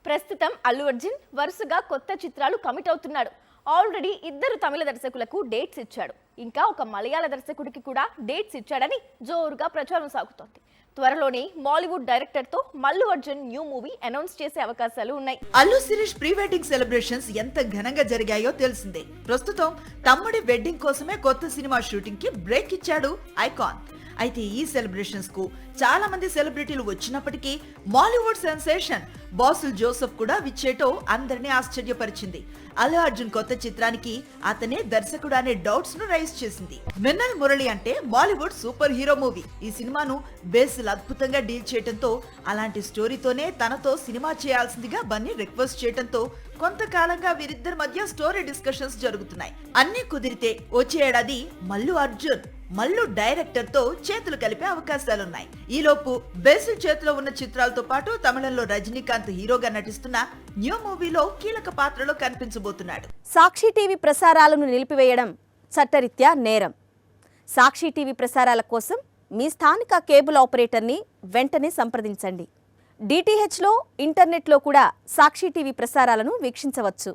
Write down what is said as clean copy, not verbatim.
ప్రస్తుతం అల్లు అర్జున్ వరుసగా కొత్త చిత్రాలు కమిట్ అవుతున్నాడు. ఆల్రెడీ ఇద్దరు తమిళ దర్శకులకు డేట్స్ ఇచ్చాడు. ఇంకా ఒక మలయాళ దర్శకుడికి కూడా డేట్స్ ఇచ్చాడని జోరుగా ప్రచారం సాగుతోంది. త్వరలోనే మాలీవుడ్ డైరెక్టర్ తో Allu Arjun new movie announce చేసే అవకాశాలు ఉన్నాయి. Allu Sirish pre wedding celebrations ఎంత ఘనంగా జరిగాయో తెలిసిందే. ప్రస్తుతం తమ్ముడి వెడ్డింగ్ కోసమే కొత్త సినిమా షూటింగ్ కి బ్రేక్ ఇచ్చాడు ఐకాన్. అయితే ఈ సెలబ్రేషన్స్ కు చాలా మంది సెలబ్రిటీలు వచ్చినప్పటికీ మాలీవుడ్ సెన్సేషన్ బాసుల్ జోసెఫ్ కూడా విచ్చేయటం అందరినీ ఆశ్చర్యపరిచింది. అల్లు అర్జున్ కొత్త చిత్రానికి అతనే దర్శకుడు అనే డౌట్స్ ను రైజ్ చేసింది. మిన్నల్ మురళి అంటే మాలీవుడ్ సూపర్ హీరో మూవీ. ఈ సినిమాను బేసిల్ అద్భుతంగా డీల్ చేయడంతో అలాంటి స్టోరీతోనే తనతో సినిమా చేయాల్సిందిగా బన్నీ రిక్వెస్ట్ చేయడంతో కొంతకాలంగా వీరిద్దరి మధ్య స్టోరీ డిస్కషన్స్ జరుగుతున్నాయి. అన్ని కుదిరితే వచ్చే ఏడాది మల్లు డైరెక్టర్ తో చేతులు కలిపే అవకాశాలున్నాయి. ఈలోపు బేసిల్ చేతిలో ఉన్న చిత్రాలతో పాటు తమిళంలో రజనీకాంత్ హీరోగా నటిస్తున్న న్యూ మూవీలో కీలక పాత్రలో కనిపించబోతున్నాడు. సాక్షి టీవీ ప్రసారాలను నిలిపివేయడం చట్టరీత్యా నేరం. సాక్షి టీవీ ప్రసారాల కోసం మీ స్థానిక కేబుల్ ఆపరేటర్ని వెంటనే సంప్రదించండి. డిటిహెచ్లో, ఇంటర్నెట్లో కూడా సాక్షి టీవీ ప్రసారాలను వీక్షించవచ్చు.